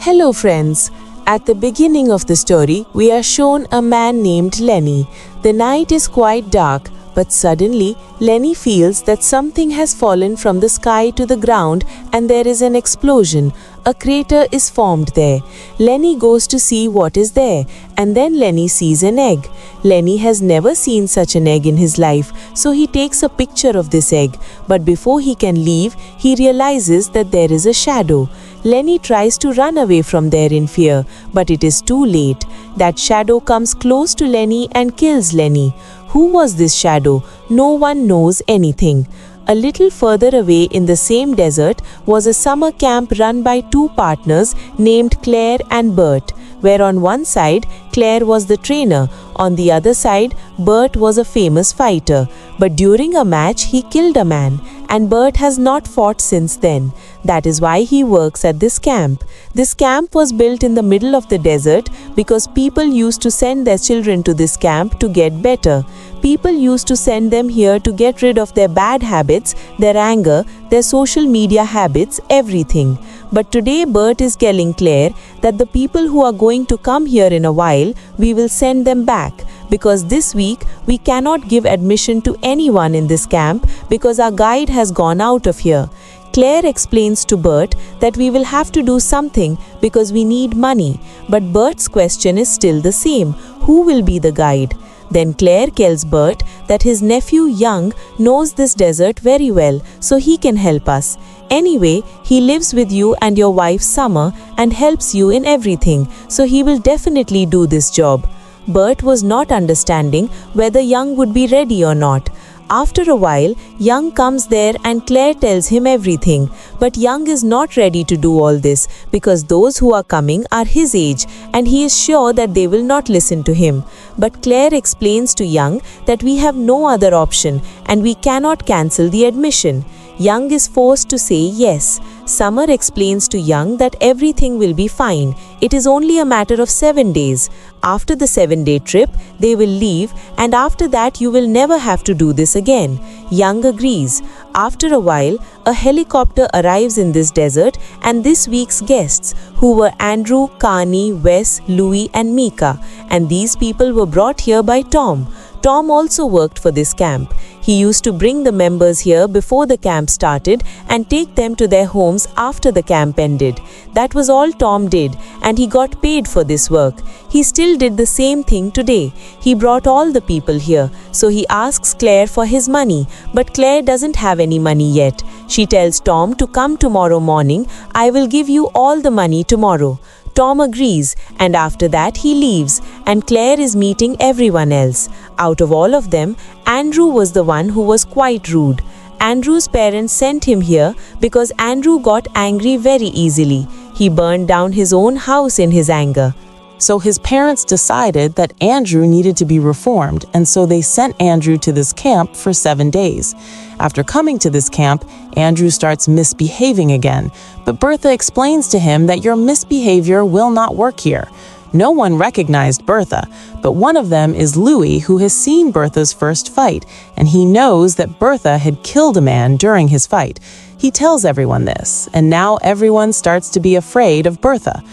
Hello friends. At the beginning of the story, we are shown a man named Lenny. The night is quite dark, but suddenly Lenny feels that something has fallen from the sky to the ground and there is an explosion. A crater is formed there. Lenny goes to see what is there, and then Lenny sees an egg. Lenny has never seen such an egg in his life, so he takes a picture of this egg. But before he can leave, he realizes that there is a shadow. Lenny tries to run away from there in fear, but it is too late. That shadow comes close to Lenny and kills Lenny. Who was this shadow? No one knows anything. A little further away in the same desert was a summer camp run by two partners named Claire and Bert, where on one side Claire was the trainer, on the other side Bert was a famous fighter. But during a match he killed a man, and Bert has not fought since then. That is why he works at this camp. This camp was built in the middle of the desert because people used to send their children to this camp to get better. People used to send them here to get rid of their bad habits, their anger, their social media habits, everything. But today Bert is telling Claire that the people who are going to come here in a while, we will send them back. Because this week we cannot give admission to anyone in this camp because our guide has gone out of here. Claire explains to Bert that we will have to do something because we need money. But Bert's question is still the same. Who will be the guide? Then Claire tells Bert that his nephew Young knows this desert very well, so he can help us. Anyway, he lives with you and your wife Summer and helps you in everything, so he will definitely do this job. Bert was not understanding whether Young would be ready or not. After a while, Young comes there and Claire tells him everything. But Young is not ready to do all this because those who are coming are his age and he is sure that they will not listen to him. But Claire explains to Young that we have no other option and we cannot cancel the admission. Young is forced to say yes. Summer explains to Young that everything will be fine. It is only a matter of 7 days. After the 7-day trip, they will leave, and after that you will never have to do this again. Young agrees. After a while, a helicopter arrives in this desert, and this week's guests, who were Andrew, Carney, Wes, Louis, and Mika, and these people were brought here by Tom. Tom also worked for this camp. He used to bring the members here before the camp started and take them to their homes after the camp ended. That was all Tom did, and he got paid for this work. He still did the same thing today. He brought all the people here, so he asks Claire for his money, but Claire doesn't have any money yet. She tells Tom to come tomorrow morning. I will give you all the money tomorrow. Tom agrees, and after that he leaves, and Claire is meeting everyone else. Out of all of them, Andrew was the one who was quite rude. Andrew's parents sent him here because Andrew got angry very easily. He burned down his own house in his anger. So his parents decided that Andrew needed to be reformed, and so they sent Andrew to this camp for 7 days. After coming to this camp, Andrew starts misbehaving again, but Bertha explains to him that your misbehavior will not work here. No one recognized Bertha, but one of them is Louis, who has seen Bertha's first fight, and he knows that Bertha had killed a man during his fight. He tells everyone this, and now everyone starts to be afraid of Bertha.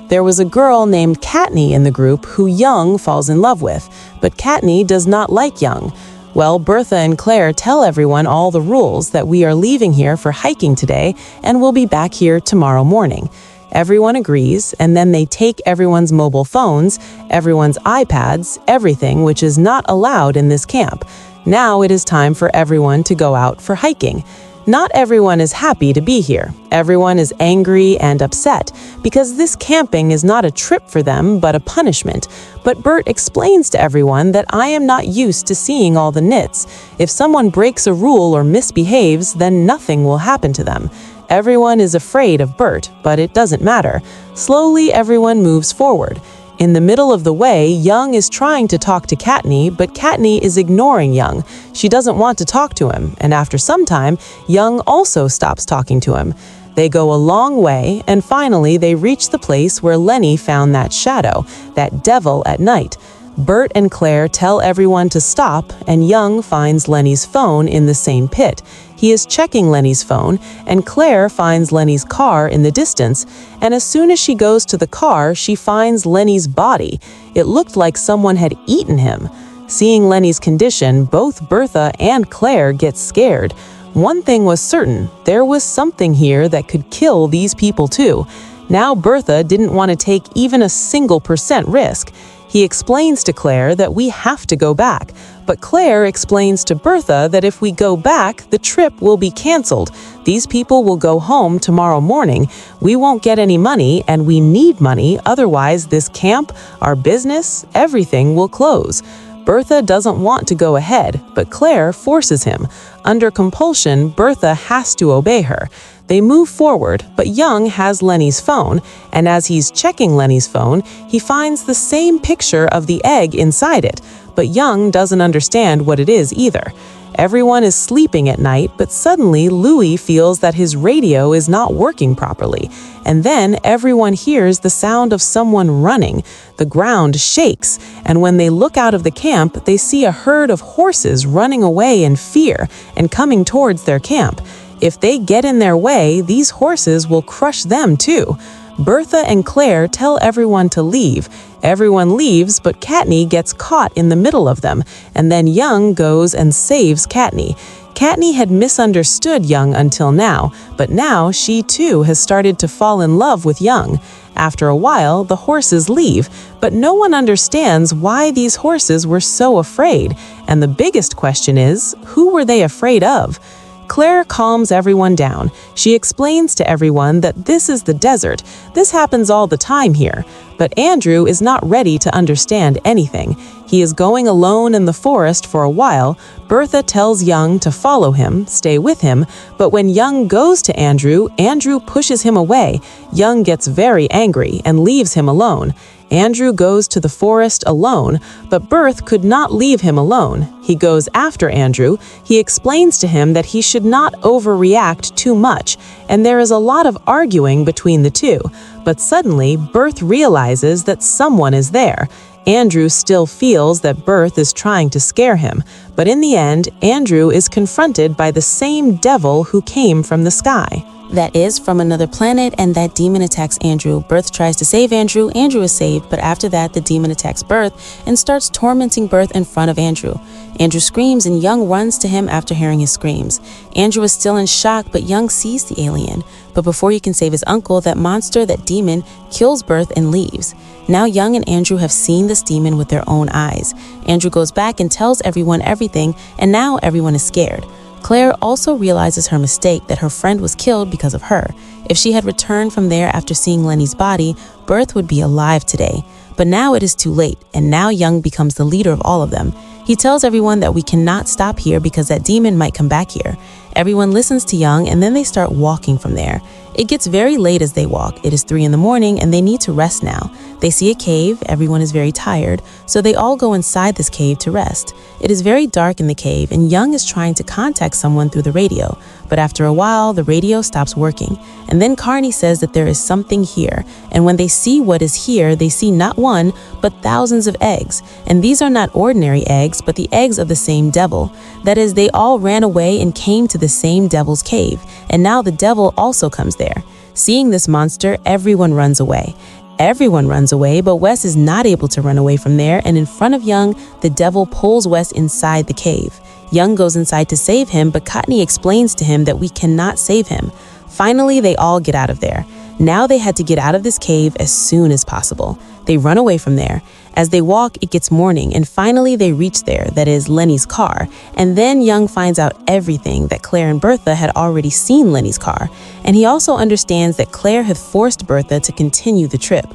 There was a girl named Katney in the group who Young falls in love with, but Katney does not like Young. Well, Bertha and Claire tell everyone all the rules, that we are leaving here for hiking today and we'll be back here tomorrow morning. Everyone agrees, and then they take everyone's mobile phones, everyone's iPads, everything which is not allowed in this camp. Now it is time for everyone to go out for hiking. Not everyone is happy to be here. Everyone is angry and upset because this camping is not a trip for them but a punishment. But Bert explains to everyone that I am not used to seeing all the nits. If someone breaks a rule or misbehaves, then nothing will happen to them. Everyone is afraid of Bert, but it doesn't matter. Slowly, everyone moves forward. In the middle of the way, Young is trying to talk to Katney, but Katney is ignoring Young. She doesn't want to talk to him, and after some time, Young also stops talking to him. They go a long way, and finally they reach the place where Lenny found that shadow, that devil at night. Bert and Claire tell everyone to stop, and Young finds Lenny's phone in the same pit. He is checking Lenny's phone, and Claire finds Lenny's car in the distance, and as soon as she goes to the car, she finds Lenny's body. It looked like someone had eaten him. Seeing Lenny's condition, both Bertha and Claire get scared. One thing was certain, there was something here that could kill these people too. Now Bertha didn't want to take even a single % risk. He explains to Claire that we have to go back, but Claire explains to Bertha that if we go back, the trip will be canceled. These people will go home tomorrow morning. We won't get any money, and we need money, otherwise this camp, our business, everything will close. Bertha doesn't want to go ahead, but Claire forces him. Under compulsion, Bertha has to obey her. They move forward, but Young has Lenny's phone, and as he's checking Lenny's phone, he finds the same picture of the egg inside it, but Young doesn't understand what it is either. Everyone is sleeping at night, but suddenly Louis feels that his radio is not working properly. And then everyone hears the sound of someone running. The ground shakes, and when they look out of the camp, they see a herd of horses running away in fear and coming towards their camp. If they get in their way, these horses will crush them too. Bertha and Claire tell everyone to leave. Everyone leaves, but Katni gets caught in the middle of them, and then Young goes and saves Katni. Katni had misunderstood Young until now, but now she too has started to fall in love with Young. After a while, the horses leave, but no one understands why these horses were so afraid. And the biggest question is, who were they afraid of? Claire calms everyone down. She explains to everyone that this is the desert. This happens all the time here. But Andrew is not ready to understand anything. He is going alone in the forest for a while. Bertha tells Young to follow him, stay with him, but when Young goes to Andrew, Andrew pushes him away. Young gets very angry and leaves him alone. Andrew goes to the forest alone, but Bertha could not leave him alone. He goes after Andrew. He explains to him that he should not overreact too much, and there is a lot of arguing between the two. But suddenly, Bertha realizes that someone is there. Andrew still feels that Bertha is trying to scare him, but in the end, Andrew is confronted by the same devil who came from the sky. That is from another planet, and that demon attacks Andrew. Bertha tries to save Andrew. Andrew is saved, but after that, the demon attacks Bertha and starts tormenting Bertha in front of Andrew. Andrew screams, and Young runs to him after hearing his screams. Andrew is still in shock, but Young sees the alien. But before he can save his uncle, that monster, that demon, kills Bertha and leaves. Now Young and Andrew have seen this demon with their own eyes. Andrew goes back and tells everyone everything, and now everyone is scared. Claire also realizes her mistake, that her friend was killed because of her. If she had returned from there after seeing Lenny's body, Bertha would be alive today. But now it is too late, and now Young becomes the leader of all of them. He tells everyone that we cannot stop here because that demon might come back here. Everyone listens to Young, and then they start walking from there. It gets very late as they walk. It is 3 in the morning, and they need to rest now. They see a cave. Everyone is very tired, so they all go inside this cave to rest. It is very dark in the cave, and Young is trying to contact someone through the radio. But after a while, the radio stops working. And then Carney says that there is something here. And when they see what is here, they see not one, but thousands of eggs. And these are not ordinary eggs, but the eggs of the same devil. That is, they all ran away and came to the same devil's cave. And now the devil also comes there. Seeing this monster, everyone runs away. Everyone runs away, but Wes is not able to run away from there, and in front of Young, the devil pulls Wes inside the cave. Young goes inside to save him, but Cotney explains to him that we cannot save him. Finally, they all get out of there. Now they had to get out of this cave as soon as possible. They run away from there. As they walk, it gets morning, and finally they reach there, that is, Lenny's car. And then Young finds out everything, that Claire and Bertha had already seen Lenny's car. And he also understands that Claire had forced Bertha to continue the trip.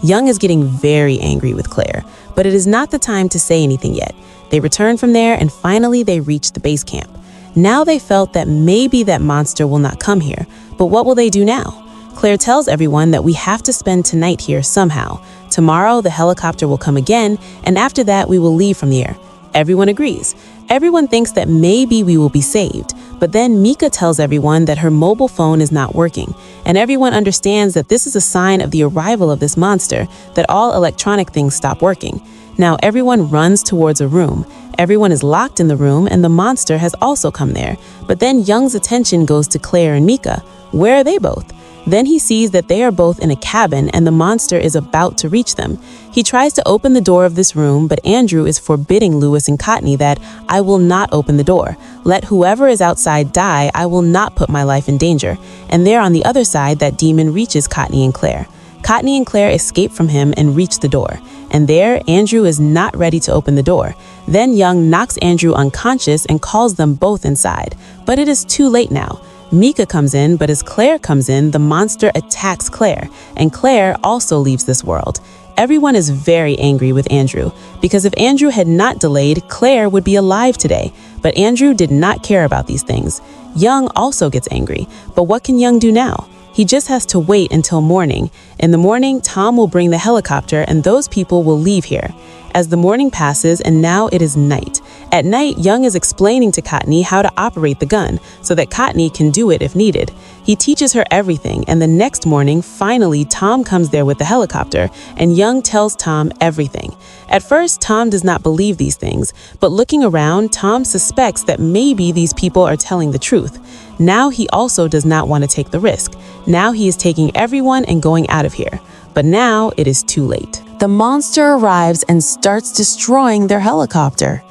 Young is getting very angry with Claire, but it is not the time to say anything yet. They return from there, and finally they reach the base camp. Now they felt that maybe that monster will not come here, but what will they do now? Claire tells everyone that we have to spend tonight here somehow. Tomorrow, the helicopter will come again, and after that, we will leave from here. Everyone agrees. Everyone thinks that maybe we will be saved, but then Mika tells everyone that her mobile phone is not working, and everyone understands that this is a sign of the arrival of this monster, that all electronic things stop working. Now everyone runs towards a room. Everyone is locked in the room, and the monster has also come there. But then Young's attention goes to Claire and Mika. Where are they both? Then he sees that they are both in a cabin and the monster is about to reach them. He tries to open the door of this room, but Andrew is forbidding Lewis and Cottney that, "I will not open the door. Let whoever is outside die, I will not put my life in danger." And there on the other side, that demon reaches Cottney and Claire. Cottney and Claire escape from him and reach the door. And there, Andrew is not ready to open the door. Then Young knocks Andrew unconscious and calls them both inside. But it is too late now. Mika comes in, but as Claire comes in, the monster attacks Claire, and Claire also leaves this world. Everyone is very angry with Andrew, because if Andrew had not delayed, Claire would be alive today. But Andrew did not care about these things. Young also gets angry, but what can Young do now? He just has to wait until morning. In the morning, Tom will bring the helicopter and those people will leave here. As the morning passes and now it is night. At night, Young is explaining to Cottney how to operate the gun so that Cottney can do it if needed. He teaches her everything, and the next morning, finally, Tom comes there with the helicopter and Young tells Tom everything. At first, Tom does not believe these things, but looking around, Tom suspects that maybe these people are telling the truth. Now he also does not want to take the risk. Now he is taking everyone and going out of here. But now it is too late. The monster arrives and starts destroying their helicopter.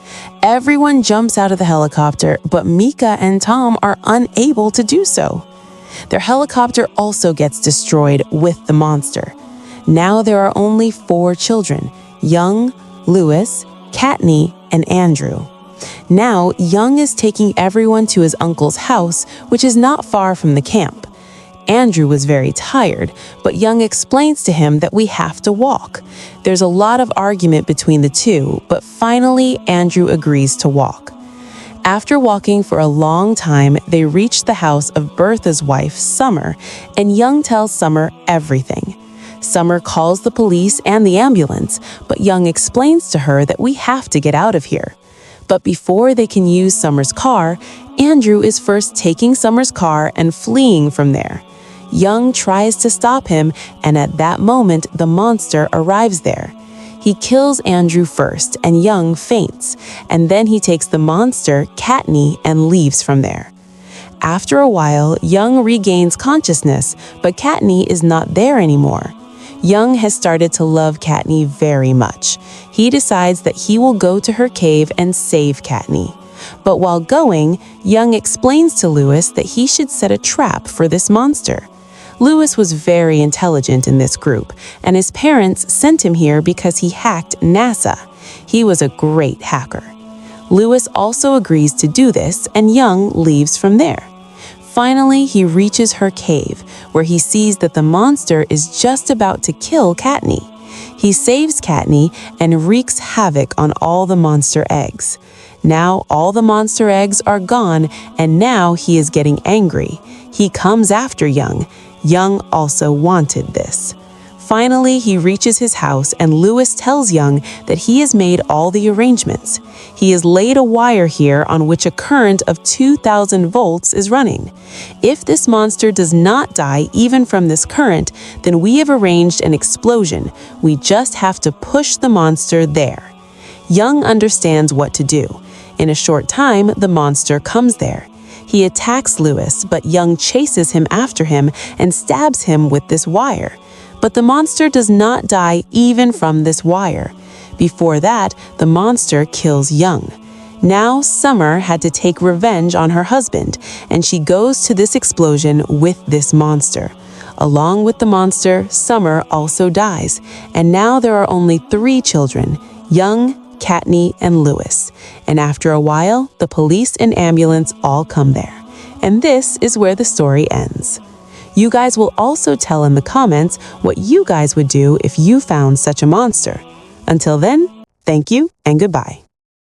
Everyone jumps out of the helicopter, but Mika and Tom are unable to do so. Their helicopter also gets destroyed with the monster. Now there are only 4 children: Young, Lewis, Cottney, and Andrew. Now, Young is taking everyone to his uncle's house, which is not far from the camp. Andrew was very tired, but Young explains to him that we have to walk. There's a lot of argument between the two, but finally Andrew agrees to walk. After walking for a long time, they reach the house of Bertha's wife, Summer, and Young tells Summer everything. Summer calls the police and the ambulance, but Young explains to her that we have to get out of here. But before they can use Summer's car, Andrew is first taking Summer's car and fleeing from there. Young tries to stop him, and at that moment, the monster arrives there. He kills Andrew first, and Young faints, and then he takes the monster, Cottney, and leaves from there. After a while, Young regains consciousness, but Cottney is not there anymore. Young has started to love Cottney very much. He decides that he will go to her cave and save Cottney. But while going, Young explains to Lewis that he should set a trap for this monster. Lewis was very intelligent in this group, and his parents sent him here because he hacked NASA. He was a great hacker. Lewis also agrees to do this, and Young leaves from there. Finally, he reaches her cave, where he sees that the monster is just about to kill Cottney. He saves Cottney and wreaks havoc on all the monster eggs. Now all the monster eggs are gone, and now he is getting angry. He comes after Young. Young also wanted this. Finally, he reaches his house, and Lewis tells Young that he has made all the arrangements. He has laid a wire here on which a current of 2,000 volts is running. If this monster does not die even from this current, then we have arranged an explosion. We just have to push the monster there. Young understands what to do. In a short time, the monster comes there. He attacks Lewis, but Young chases him after him and stabs him with this wire. But the monster does not die even from this wire. Before that, the monster kills Young. Now Summer had to take revenge on her husband, and she goes to this explosion with this monster. Along with the monster, Summer also dies, and now there are only 3 children: Young, Cottney, and Lewis. And after a while, the police and ambulance all come there. And this is where the story ends. You guys will also tell in the comments what you guys would do if you found such a monster. Until then, thank you and goodbye.